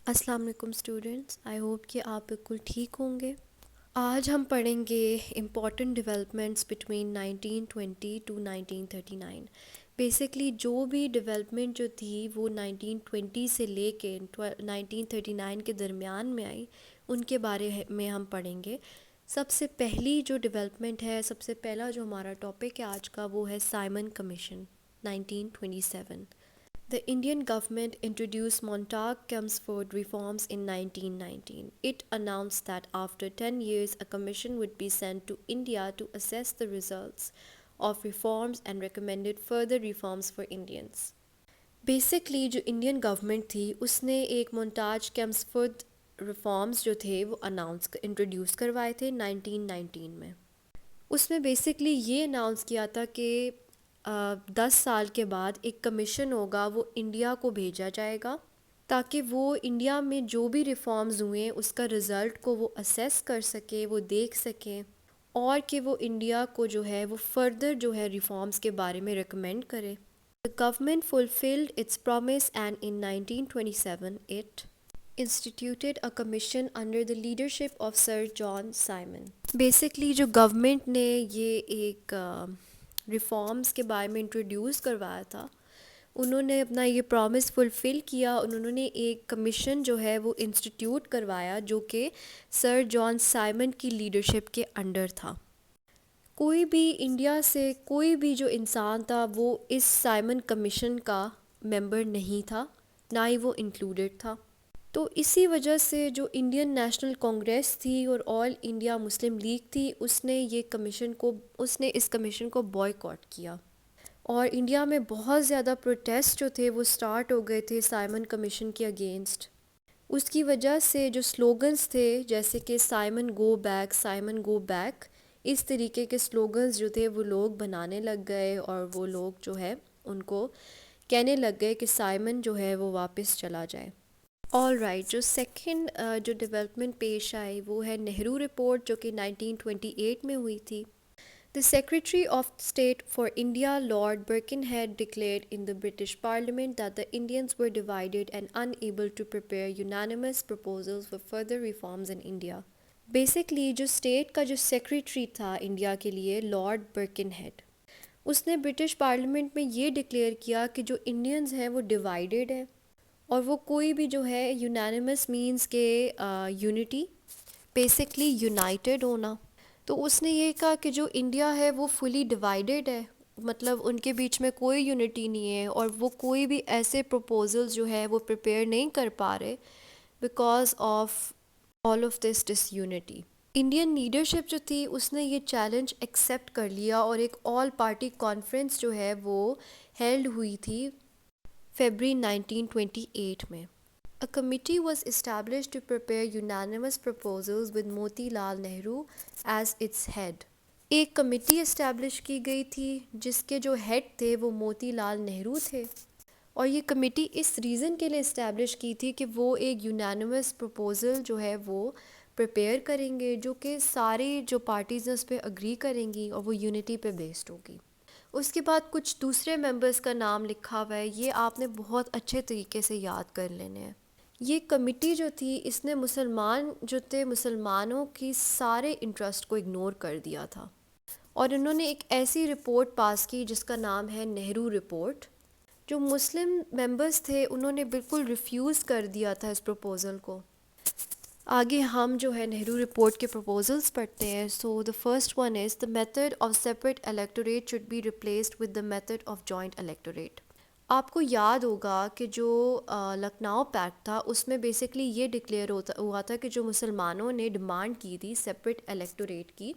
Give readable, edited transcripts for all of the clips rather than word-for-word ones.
السلام علیکم students, I hope کہ آپ بالکل ٹھیک ہوں گے۔ آج ہم پڑھیں گے important developments between 1920 to 1939۔ Basically جو بھی ڈیولپمنٹ جو تھی وہ 1920 سے لے کے 1939 کے درمیان میں آئی، ان کے بارے میں ہم پڑھیں گے۔ سب سے پہلی جو ڈیولپمنٹ ہے، سب سے پہلا جو ہمارا ٹاپک ہے آج کا، وہ ہے Simon commission 1927۔ The Indian government introduced Montague-Chelmsford reforms in 1919. It announced that after 10 years, a commission would be sent to India to assess the results of reforms and recommended further reforms for Indians. Basically جو Indian government تھی اس نے ایک مونٹاج کیمسفورڈ reforms جو تھے وہ introduce کروائے تھے 1919 میں۔ اس میں بیسکلی یہ اناؤنس کیا تھا کہ 10 سال کے بعد ایک کمیشن ہوگا، وہ انڈیا کو بھیجا جائے گا تاکہ وہ انڈیا میں جو بھی ریفارمز ہوئے اس کا رزلٹ کو وہ اسیس کر سکے، وہ دیکھ سکیں، اور کہ وہ انڈیا کو جو ہے وہ فردر جو ہے ریفارمز کے بارے میں ریکمینڈ کرے۔ The government fulfilled its promise and in 1927 it instituted a commission under the leadership of Sir John Simon۔ Basically جو گورنمنٹ نے یہ ایک ریفارمز کے بارے میں انٹروڈیوس کروایا تھا، انہوں نے اپنا یہ پرومس فلفل کیا، انہوں نے ایک کمیشن جو ہے وہ انسٹیٹیوٹ کروایا جو کہ سر جان سائمن کی لیڈرشپ کے انڈر تھا۔ کوئی بھی انڈیا سے کوئی بھی جو انسان تھا وہ اس سائمن کمیشن کا ممبر نہیں تھا، نہ ہی وہ انکلوڈڈ تھا۔ تو اسی وجہ سے جو انڈین نیشنل کانگریس تھی اور آل انڈیا مسلم لیگ تھی، اس نے اس کمیشن کو بوائیکاٹ کیا، اور انڈیا میں بہت زیادہ پروٹیسٹ جو تھے وہ سٹارٹ ہو گئے تھے سائمن کمیشن کے اگینسٹ۔ اس کی وجہ سے جو سلوگنز تھے جیسے کہ Simon go back, Simon go back, اس طریقے کے سلوگنز جو تھے وہ لوگ بنانے لگ گئے، اور وہ لوگ جو ہے ان کو کہنے لگ گئے کہ سائمن جو ہے وہ واپس چلا جائے۔ آل رائٹ، جو سیکنڈ جو ڈیولپمنٹ پیش آئی وہ ہے نہرو رپورٹ، جو کہ 1928 میں ہوئی تھی۔ The Secretary of State for India, Lord Birkenhead, declared in the British Parliament that the Indians were divided and unable to prepare unanimous proposals for further reforms in India۔ Basically جو state کا جو secretary تھا India کے لیے، lord broken head, اس نے British parliament میں یہ declare کیا کہ جو انڈینز ہیں وہ ڈیوائیڈڈ ہیں، اور وہ کوئی بھی جو ہے یونانیمس مینس کے یونٹی، بیسکلی یونائٹڈ ہونا۔ تو اس نے یہ کہا کہ جو انڈیا ہے وہ فلی ڈیوائیڈڈ ہے، مطلب ان کے بیچ میں کوئی یونٹی نہیں ہے، اور وہ کوئی بھی ایسے پروپوزلز جو ہے وہ پریپیئر نہیں کر پا رہے because of all of this disunity. Indian leadership جو تھی اس نے یہ چیلنج ایکسیپٹ کر لیا، اور ایک آل پارٹی کانفرنس جو ہے وہ ہیلڈ ہوئی تھی فیبرری 1928 میں۔ A committee was established to prepare unanimous proposals with Moti Lal Nehru as its head۔ ایک کمیٹی اسٹیبلش کی گئی تھی جس کے جو ہیڈ تھے وہ موتی لال نہرو تھے، اور یہ کمیٹی اس ریزن کے لیے اسٹیبلش کی تھی کہ وہ ایک یونانیمس پروپوزل جو ہے وہ پریپیئر کریں گے، جو کہ ساری جو پارٹیز اس پہ اگری کریں گی، اور وہ یونٹی پہ بیسڈ ہوگی۔ اس کے بعد کچھ دوسرے ممبرس کا نام لکھا ہوا ہے، یہ آپ نے بہت اچھے طریقے سے یاد کر لینے ہیں۔ یہ کمیٹی جو تھی اس نے مسلمانوں کی سارے انٹرسٹ کو اگنور کر دیا تھا، اور انہوں نے ایک ایسی رپورٹ پاس کی جس کا نام ہے نہرو رپورٹ۔ جو مسلم ممبرس تھے انہوں نے بالکل ریفیوز کر دیا تھا اس پروپوزل کو۔ آگے ہم جو ہے نہرو رپورٹ کے پروپوزلز پڑھتے ہیں۔ So the first one is the method of separate electorate should be replaced with the method of joint electorate. آپ کو یاد ہوگا کہ جو لکھنؤ پیکٹ تھا اس میں بیسکلی یہ ڈکلیئر ہوا تھا کہ جو مسلمانوں نے ڈیمانڈ کی تھی سیپریٹ الیکٹوریٹ کی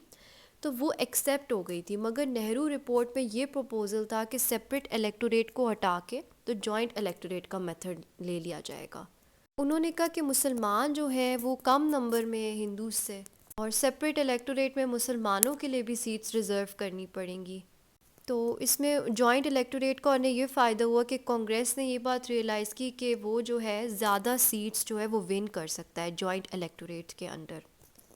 تو وہ ایکسیپٹ ہو گئی تھی، مگر نہرو رپورٹ میں یہ پروپوزل تھا کہ سیپریٹ الیکٹوریٹ کو ہٹا کے تو جوائنٹ الیکٹوریٹ کا میتھڈ لے لیا جائے گا۔ انہوں نے کہا کہ مسلمان جو ہیں وہ کم نمبر میں ہیں ہندوز سے، اور سیپریٹ الیکٹوریٹ میں مسلمانوں کے لیے بھی سیٹس ریزرو کرنی پڑیں گی۔ تو اس میں جوائنٹ الیکٹوریٹ کا انہیں یہ فائدہ ہوا کہ کانگریس نے یہ بات ریئلائز کی کہ وہ جو ہے زیادہ سیٹس جو ہے وہ ون کر سکتا ہے جوائنٹ الیکٹوریٹ کے انڈر۔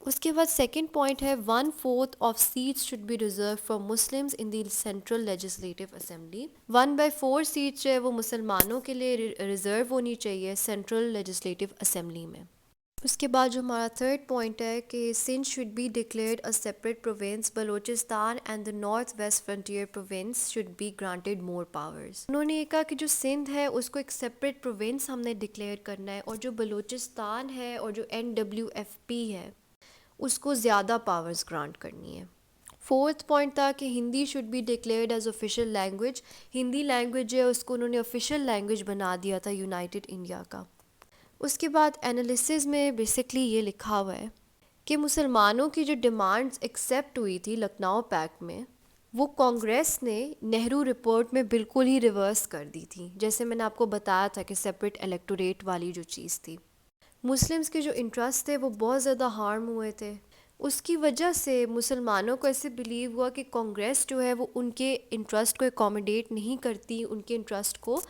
اس کے بعد سیکنڈ پوائنٹ ہے 1/4 of seats should be reserved for Muslims in the central legislative assembly. 1/4 seats جو ہے وہ مسلمانوں کے لیے ریزرو ہونی چاہیے سینٹرل لیجسلیٹو اسمبلی میں. اس کے بعد جو ہمارا تھرڈ پوائنٹ ہے کہ Sindh should be declared a separate province. Balochistan and the north west frontier province should be granted more powers. انہوں نے یہ کہا کہ جو سندھ ہے اس کو ایک سیپریٹ پروونس ہم نے ڈکلیئر کرنا ہے، اور جو بلوچستان ہے اور جو NWFP ہے اس کو زیادہ پاورز گرانٹ کرنی ہے. فورتھ پوائنٹ تھا کہ Hindi should be declared as official language. Hindi language ہے اس کو انہوں نے آفیشیل لینگویج بنا دیا تھا یونائٹڈ انڈیا کا. اس کے بعد انالیسز میں بیسکلی یہ لکھا ہوا ہے کہ مسلمانوں کی جو ڈیمانڈز ایکسیپٹ ہوئی تھی لکھنؤ پیکٹ میں، وہ کانگریس نے نہرو رپورٹ میں بالکل ہی ریورس کر دی تھی. جیسے میں نے آپ کو بتایا تھا کہ سیپریٹ الیکٹوریٹ والی جو چیز تھی، مسلمس کے جو انٹرسٹ تھے وہ بہت زیادہ ہارم ہوئے تھے. اس کی وجہ سے مسلمانوں کو ایسے بلیو ہوا کہ کانگریس جو ہے وہ ان کے انٹرسٹ کو اکوموڈیٹ نہیں کرتی، ان کے انٹرسٹ کو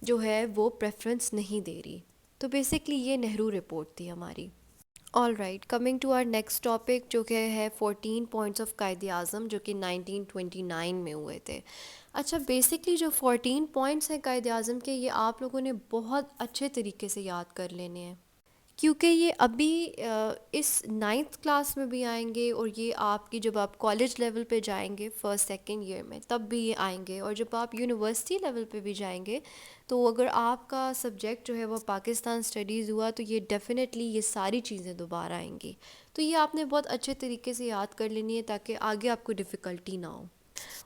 جو ہے وہ پریفرنس نہیں دے رہی. تو بیسکلی یہ نہرو رپورٹ تھی ہماری. All right, coming to our next topic جو کہ ہے 14 پوائنٹس آف قائد اعظم جو کہ 1929 میں ہوئے تھے. اچھا، بیسکلی جو 14 پوائنٹس ہیں قائد اعظم کے، یہ آپ لوگوں نے بہت اچھے طریقے سے یاد کر لینے ہیں، کیونکہ یہ ابھی اس 9th کلاس میں بھی آئیں گے، اور یہ آپ کی جب آپ کالج لیول پہ جائیں گے فرسٹ سیکنڈ ایئر میں تب بھی یہ آئیں گے، اور جب آپ یونیورسٹی لیول پہ بھی جائیں گے تو اگر آپ کا سبجیکٹ جو ہے وہ پاکستان اسٹڈیز ہوا تو یہ ڈیفینیٹلی یہ ساری چیزیں دوبارہ آئیں گی. تو یہ آپ نے بہت اچھے طریقے سے یاد کر لینی ہے تاکہ آگے آپ کو ڈیفیکلٹی نہ ہو.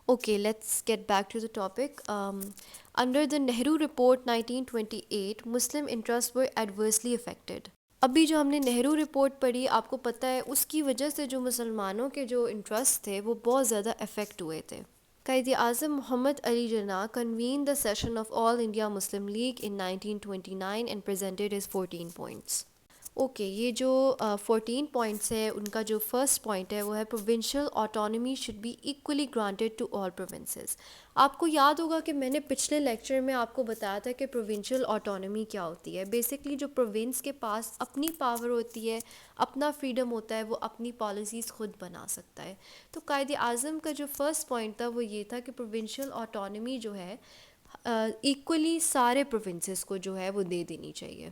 Okay, let's get back to the topic. Under the Nehru report 1928 Muslim interest were adversely affected. ابھی جو ہم نے نہرو رپورٹ پڑھی، آپ کو پتہ ہے اس کی وجہ سے جو مسلمانوں کے جو انٹرسٹ تھے وہ بہت زیادہ افیکٹ ہوئے تھے. قائد اعظم محمد Ali Jinnah convened the session of All India Muslim League in 1929 and presented his 14 points. Okay, یہ جو 14 پوائنٹس ہے ان کا جو فرسٹ پوائنٹ ہے وہ ہے provincial autonomy should be equally granted to all provinces. آپ کو یاد ہوگا کہ میں نے پچھلے لیکچر میں آپ کو بتایا تھا کہ پروونشل آٹونومی کیا ہوتی ہے. بیسکلی جو پروونس کے پاس اپنی پاور ہوتی ہے، اپنا فریڈم ہوتا ہے، وہ اپنی پالیسیز خود بنا سکتا ہے. تو قائد اعظم کا جو فرسٹ پوائنٹ تھا وہ یہ تھا کہ پروونشل آٹونومی جو ہے ایکولی سارے پروونسز کو جو ہے وہ دے دینی چاہیے.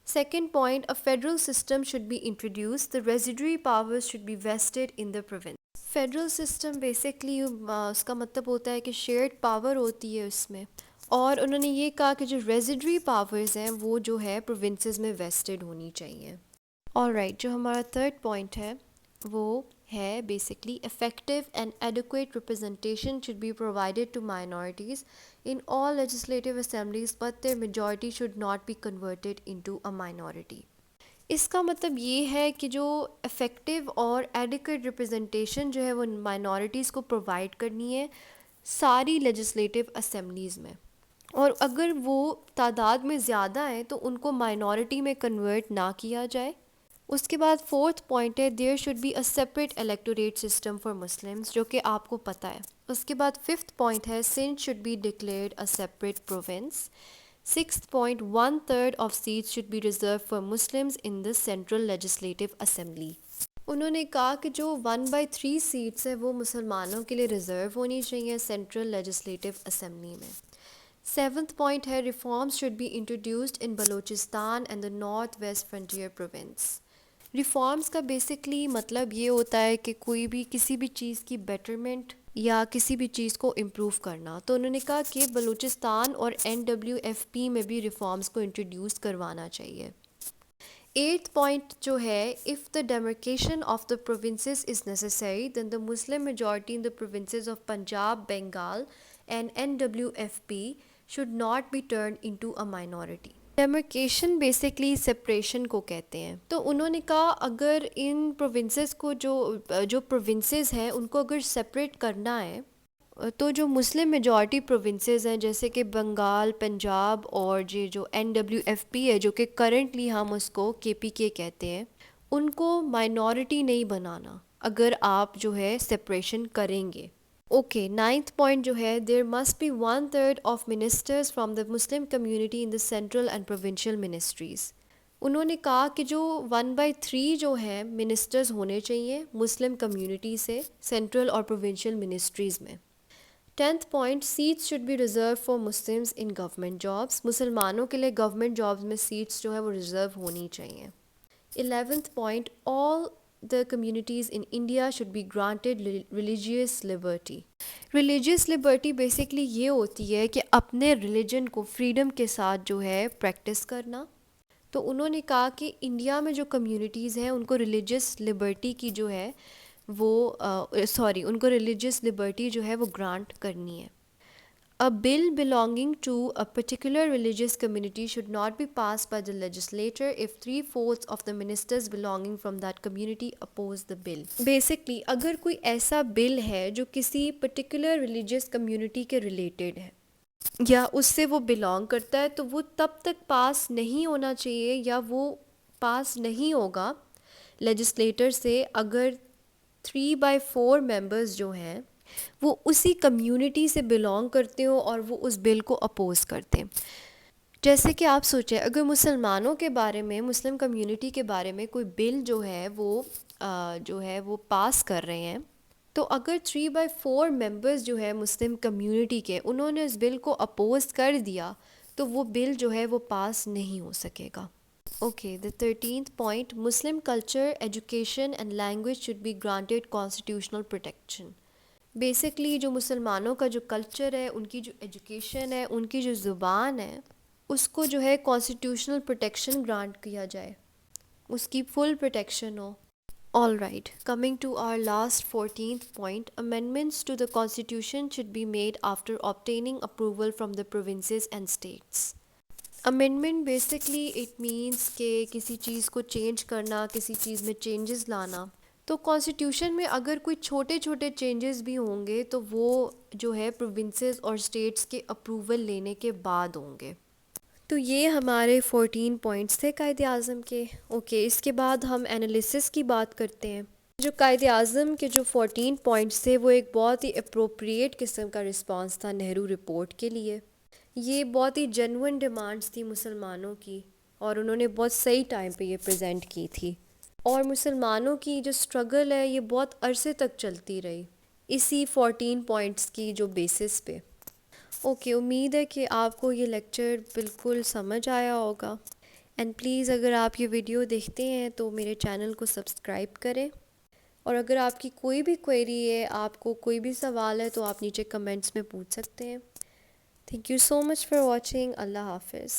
Second point, a federal system should be introduced. The residuary powers should be vested in the province. Federal system basically اس کا مطلب ہوتا ہے کہ شیئرڈ پاور ہوتی ہے اس میں، اور انہوں نے یہ کہا کہ جو ریزیڈری پاورز ہیں وہ جو ہے پروونسز میں ویسٹڈ ہونی چاہیے. آل رائٹ، جو ہمارا تھرڈ پوائنٹ ہے وہ ہے basically effective and adequate representation should be provided to minorities in all legislative assemblies but their majority should not be converted into a minority. اس کا مطلب یہ ہے کہ جو افیکٹو اور ایڈیکویٹ ریپرزنٹیشن جو ہے وہ مائنورٹیز کو پرووائڈ کرنی ہے ساری لیجسلیٹو اسمبلیز میں، اور اگر وہ تعداد میں زیادہ ہیں تو ان کو مائنورٹی میں کنورٹ نہ کیا جائے. اس کے بعد فورتھ پوائنٹ ہے there should be a separate electorate system for Muslims, جو کہ آپ کو پتہ ہے. اس کے بعد ففتھ پوائنٹ ہے Sindh should be declared a separate province. Sixth point 1/3 of seats should be reserved for Muslims in the central legislative assembly. انہوں نے کہا کہ جو 1/3 سیٹس ہیں وہ مسلمانوں کے لیے ریزرو ہونی چاہیے سینٹرل لیجسلیٹو اسمبلی میں. سیونتھ پوائنٹ ہے reforms should be introduced in Balochistan and the north west frontier province. Reforms کا بیسکلی مطلب یہ ہوتا ہے کہ کوئی بھی کسی بھی چیز کی بیٹرمنٹ یا کسی بھی چیز کو امپروو کرنا. تو انہوں نے کہا کہ بلوچستان اور NWFP میں بھی ریفارمز کو انٹروڈیوس کروانا چاہیے. ایٹھ پوائنٹ جو ہے if the demarcation of the provinces is necessary then the Muslim majority in the provinces of Punjab, Bengal and NWFP should not be turn into a minority. Demarcation basically separation کو کہتے ہیں. تو انہوں نے کہا اگر ان پروونسز کو جو پروونسز ہیں ان کو اگر سپریٹ کرنا ہے تو جو مسلم میجورٹی پروونسز ہیں جیسے کہ بنگال، پنجاب اور جو NWFP ہے جو کہ کرنٹلی ہم اس کو KPK کہتے ہیں، ان کو مائنورٹی نہیں بنانا اگر آپ جو ہے سپریشن کریں گے. اوکے، نائنتھ پوائنٹ جو ہے there must be 1/3 of ministers from the Muslim community in the central and provincial ministries. انہوں نے کہا کہ جو 1/3 جو ہے منسٹرز ہونے چاہیے مسلم کمیونٹی سے سینٹرل اور پروونشل منسٹریز میں. 10th point seats should be reserved for Muslims in government jobs. مسلمانوں کے لیے گورنمنٹ جابس میں سیٹس جو ہے وہ ریزرو ہونی چاہیے. 11th point all the communities in India should be granted religious liberty. Religious liberty basically یہ ہوتی ہے کہ اپنے ریلیجن کو فریڈم کے ساتھ جو ہے پریکٹس کرنا. تو انہوں نے کہا کہ انڈیا میں جو کمیونٹیز ہیں ان کو ریلیجیس لبرٹی کی جو ہے وہ ان کو ریلیجیس لبرٹی جو ہے وہ گرانٹ کرنی ہے. A bill belonging to a particular religious community should not be passed by the legislature if 3/4 of the ministers belonging from that community oppose the bill. Basically اگر کوئی ایسا بل ہے جو کسی پرٹیکولر ریلیجیس کمیونٹی کے related ہے یا اس سے وہ بلانگ کرتا ہے تو وہ تب تک پاس نہیں ہونا چاہیے یا وہ پاس نہیں ہوگا لیجسلیٹر سے اگر 3/4 ممبرز جو ہیں وہ اسی کمیونٹی سے بلانگ کرتے ہوں اور وہ اس بل کو اپوز کرتے ہیں. جیسے کہ آپ سوچیں اگر مسلمانوں کے بارے میں مسلم کمیونٹی کے بارے میں کوئی بل جو ہے وہ پاس کر رہے ہیں تو اگر 3/4 ممبرز جو ہے مسلم کمیونٹی کے انہوں نے اس بل کو اپوز کر دیا تو وہ بل جو ہے وہ پاس نہیں ہو سکے گا. Okay the 13th point Muslim culture education and language should be granted constitutional protection. Basically جو مسلمانوں کا جو کلچر ہے ان کی جو ایجوکیشن ہے ان کی جو زبان ہے اس کو جو ہے کانسٹیٹیوشنل پروٹیکشن گرانٹ کیا جائے اس کی فل protection who. All right, coming to our last 14th point, amendments to the constitution should be made after obtaining approval from the provinces and states. Amendment basically it means کہ کسی چیز کو change کرنا کسی چیز میں چینجز لانا. تو کانسٹیٹیوشن میں اگر کوئی چھوٹے چھوٹے چینجز بھی ہوں گے تو وہ جو ہے پروونسز اور اسٹیٹس کے اپروول لینے کے بعد ہوں گے. تو یہ ہمارے 14 پوائنٹس تھے قائد اعظم کے. اوکے اس کے بعد ہم انالیسس کی بات کرتے ہیں. جو قائد اعظم کے جو 14 پوائنٹس تھے وہ ایک بہت ہی اپروپریٹ قسم کا رسپانس تھا نہرو رپورٹ کے لیے. یہ بہت ہی جینوئن ڈیمانڈس تھی مسلمانوں کی اور انہوں نے بہت صحیح ٹائم پہ یہ پریزنٹ کی تھی. اور مسلمانوں کی جو اسٹرگل ہے یہ بہت عرصے تک چلتی رہی اسی 14 پوائنٹس کی جو بیسس پہ. اوکے امید ہے کہ آپ کو یہ لیکچر بالکل سمجھ آیا ہوگا. اینڈ پلیز اگر آپ یہ ویڈیو دیکھتے ہیں تو میرے چینل کو سبسکرائب کریں اور اگر آپ کی کوئی بھی کوئری ہے آپ کو کوئی بھی سوال ہے تو آپ نیچے کمنٹس میں پوچھ سکتے ہیں. Thank you so much for watching. اللہ حافظ.